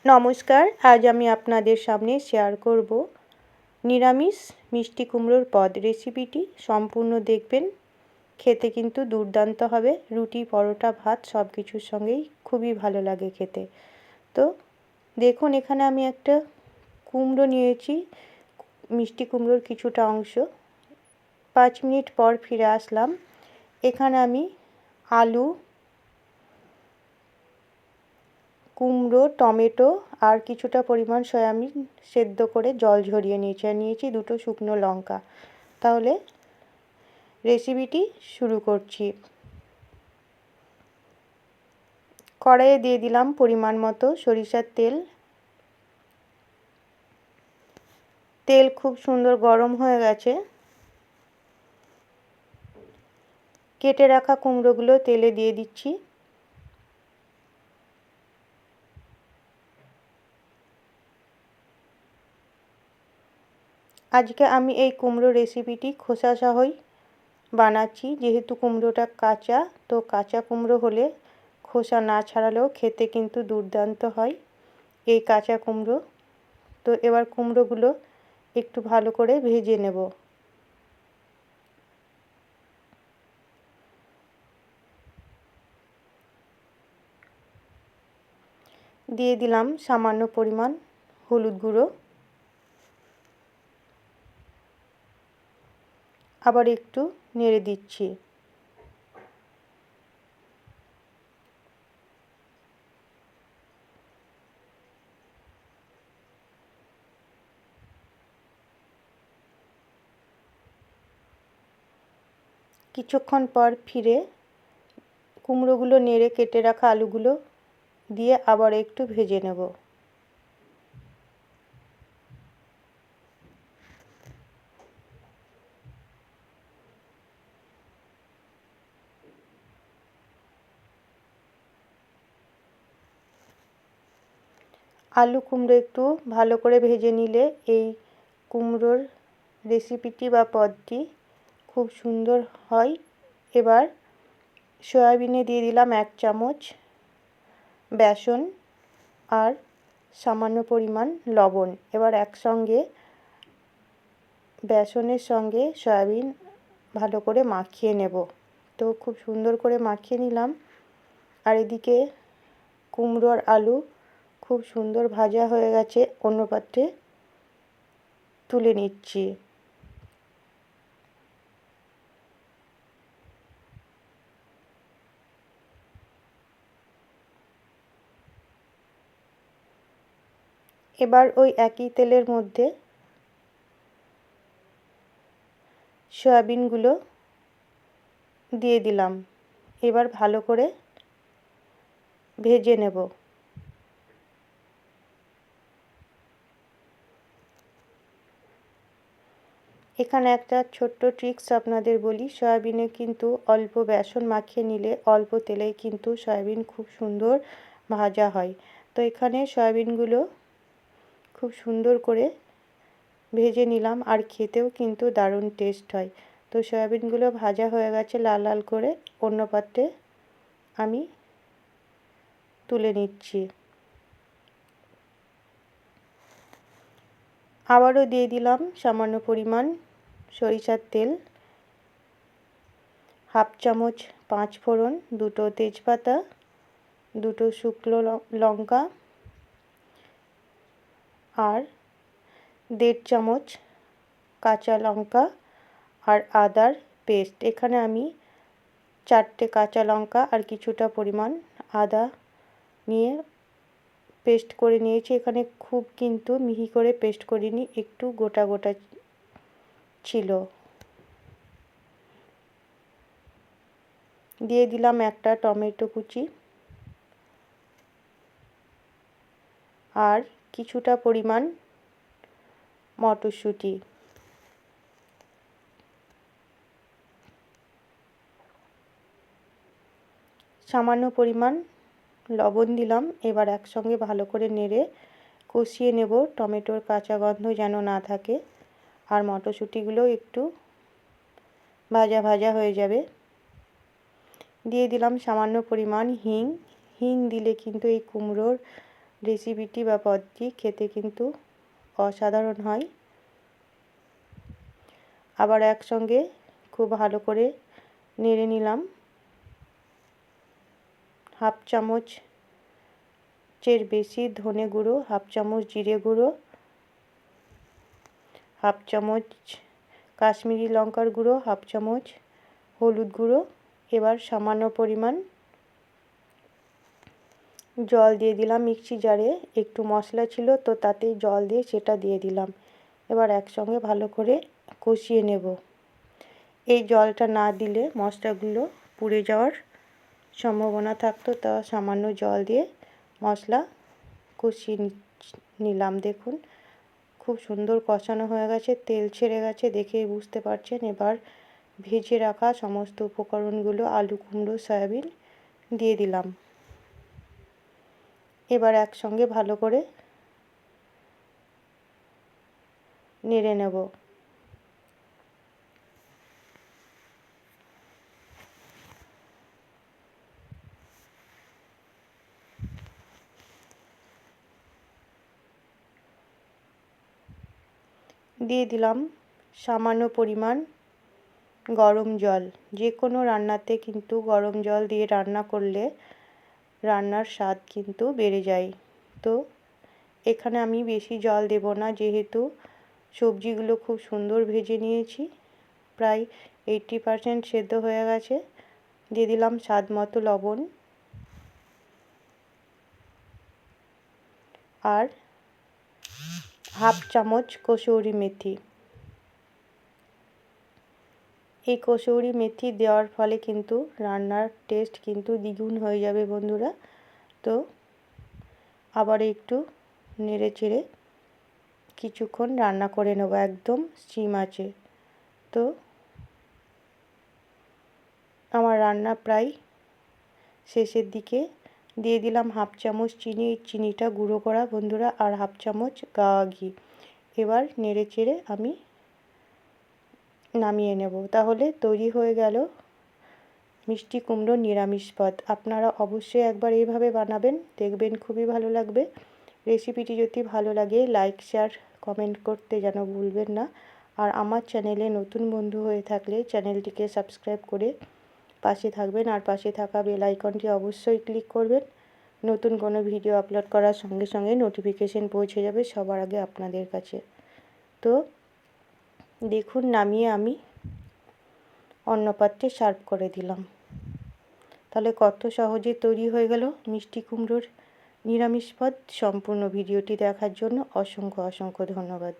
নমস্কার, আজ আমি আপনাদের সামনে শেয়ার করব নিরামিষ মিষ্টি কুমড়োর পদ। রেসিপিটি সম্পূর্ণ দেখবেন, খেতে কিন্তু দুর্দান্ত হবে। রুটি, পরোটা, ভাত সব কিছুর সঙ্গেই খুবই ভালো লাগে খেতে। তো দেখুন, এখানে আমি একটা কুমড়ো নিয়েছি, মিষ্টি কুমড়োর কিছুটা অংশ। 5 মিনিট পর ফিরে আসলাম। এখানে আমি আলু, কুমড়ো, টমেটো আর কিছুটা পরিমাণ সয়াবিন সেদ্ধ করে জল ঝরিয়ে নিয়েছি, আর নিয়েছি 2টো শুকনো লঙ্কা। তাহলে রেসিপিটি শুরু করছি। কড়াইয়ে দিয়ে দিলাম পরিমাণ মতো সরিষার তেল। তেল খুব সুন্দর গরম হয়ে গেছে। কেটে রাখা কুমড়োগুলো তেলে দিয়ে দিচ্ছি। আজকে আমি এই কুমড়ো রেসিপিটি খোসা সহই বানাচ্ছি, যেহেতু কুমড়োটা কাঁচা। তো কাঁচা কুমড়ো হলে খোসা না ছাড়ালেও খেতে কিন্তু দুর্দান্ত হয় এই কাঁচা কুমড়ো। তো এবার কুমড়োগুলো একটু ভালো করে ভেজে নেব। দিয়ে দিলাম সামান্য পরিমাণ হলুদ গুঁড়ো। আবার একটু নেড়ে দিচ্ছি। কিছুক্ষণ পর ফিরে কুমড়োগুলো নেড়ে কেটে রাখা আলুগুলো দিয়ে আবার একটু ভেজে নেব। আলু কুমড়ো একটু ভালো করে ভেজে নিলে এই কুমড়োর রেসিপিটি বা পদটি খুব সুন্দর হয়। এবার সয়াবিনে দিয়ে দিলাম 1 চামচ বেসন আর সামান্য পরিমাণ লবণ। এবার একসঙ্গে বেসনের সঙ্গে সয়াবিন ভালো করে মাখিয়ে নেব। তো খুব সুন্দর করে মাখিয়ে নিলাম। আর এদিকে কুমড়ো আর আলু খুব সুন্দর ভাজা হয়ে গেছে, অন্য পাত্রে তুলে নিচ্ছি। এবার ওই একই তেলের মধ্যে সয়াবিনগুলো দিয়ে দিলাম। এবার ভালো করে ভেজে নেব। এখানে একটা ছোট্ট ট্রিক্স আপনাদের বলি। সয়াবিনে কিন্তু অল্প বেসন মাখিয়ে নিলে অল্প তেলেই কিন্তু সয়াবিন খুব সুন্দর ভাজা হয়। তো এখানে সয়াবিনগুলো খুব সুন্দর করে ভেজে নিলাম, আর খেতেও কিন্তু দারুণ টেস্ট হয়। তো সয়াবিনগুলো ভাজা হয়ে গেছে লাল লাল করে, অন্য পাত্রে আমি তুলে নিচ্ছি। আবারও দিয়ে দিলাম সামান্য পরিমাণ সরিষার তেল, 1/2 চামচ 5 ফোড়ন, 2টো তেজপাতা, 2টো শুকনো লঙ্কা আর 1.5 চামচ কাঁচা লঙ্কা আর আদার পেস্ট। এখানে আমি 4টে কাঁচা লঙ্কা আর কিছুটা পরিমাণ আদা নিয়ে পেস্ট করে নিয়েছি। এখানে খুব কিন্তু মিহি করে পেস্ট করিনি, একটু গোটা গোটা ছিল। দিয়ে দিলাম একটা টমেটো কুচি আর কিছুটা পরিমাণ মটরশুঁটি। সামান্য পরিমাণ লবণ দিলাম। এবার একসঙ্গে ভালো করে নেড়ে কষিয়ে নেব, টমেটোর কাঁচা গন্ধ যেন না থাকে, আর মটরশুঁটিগুলো একটু ভাজা ভাজা হয়ে যাবে। দিয়ে দিলাম সামান্য পরিমাণ হিং। হিং দিলে কিন্তু এই কুমড়োর রেসিপিটি বা পদটি খেতে কিন্তু অসাধারণ হয়। আবার একসঙ্গে খুব ভালো করে নেড়ে নিলাম। হাফ চামচের বেশি ধনে গুঁড়ো, হাফ চামচ জিরে গুঁড়ো, হাফ চামচ কাশ্মীরি লঙ্কার গুঁড়ো, হাফ চামচ হলুদ গুঁড়ো। এবার সামান্য পরিমাণ জল দিয়ে দিলাম। মিক্সি জারে একটু মশলা ছিল তো তাতেই জল দিয়ে সেটা দিয়ে দিলাম। এবার একসঙ্গে ভালো করে কষিয়ে নেব। এই জলটা না দিলে মশলাগুলো পুড়ে যাওয়ার সম্ভাবনা থাকতো, তা সামান্য জল দিয়ে মশলা কষিয়ে নিলাম। দেখুন খুব সুন্দর কষানো হয়ে গেছে, তেল ছেড়ে গেছে, দেখেই বুঝতে পারছেন। এবার ভেজে রাখা সমস্ত উপকরণগুলো আলু, কুমড়ো, সয়াবিন দিয়ে দিলাম। এবার একসঙ্গে ভালো করে নেড়ে নেব। দিয়ে দিলাম সামান্য পরিমাণ গরম জল। যে কোনো রান্নাতে কিন্তু গরম জল দিয়ে রান্না করলে রান্নার স্বাদ কিন্তু বেড়ে যায়। তো এখানে আমি বেশি জল দেব না, যেহেতু সবজিগুলো খুব সুন্দর ভেজে নিয়েছি, প্রায় 80% সেদ্ধ হয়ে গেছে। দিয়ে দিলাম স্বাদ মতো লবণ আর হাফ চামচ কসুরি মেথি। এই কসুরি মেথি দেওয়ার ফলে কিন্তু রান্নার টেস্ট কিন্তু দ্বিগুণ হয়ে যাবে বন্ধুরা। তো আবার একটু নেড়ে চেড়ে কিছুক্ষণ রান্না করে নেব একদম সিম আঁচে। তো আমার রান্না প্রায় শেষের দিকে। দিয়ে দিলাম হাফ চামচ চিনি, এই চিনিটা গুঁড়ো করা বন্ধুরা, আর হাফ চামচ গাওয়া ঘি। এবার নেড়ে চেড়ে আমি নামিয়ে নেব। তাহলে তৈরি হয়ে গেল মিষ্টি কুমড়োর নিরামিষ পদ। আপনারা অবশ্যই একবার এইভাবে বানাবেন, দেখবেন খুবই ভালো লাগবে। রেসিপিটি যদি ভালো লাগে লাইক, শেয়ার, কমেন্ট করতে যেন ভুলবেন না। আর আমার চ্যানেলে নতুন বন্ধু হয়ে থাকলে চ্যানেলটিকে সাবস্ক্রাইব করে পাশে থাকবেন, আর পাশে থাকা বেল আইকনটি অবশ্যই ক্লিক করবেন। নতুন কোনো ভিডিও আপলোড করার সঙ্গে সঙ্গে নোটিফিকেশন পৌঁছে যাবে সবার আগে আপনাদের কাছে। তো দেখুন নামিয়ে আমি অন্য পাত্রে সার্ভ করে দিলাম। তাহলে কত সহজে তৈরি হয়ে গেল মিষ্টি কুমড়োর নিরামিষ পদ। সম্পূর্ণ ভিডিওটি দেখার জন্য অসংখ্য ধন্যবাদ।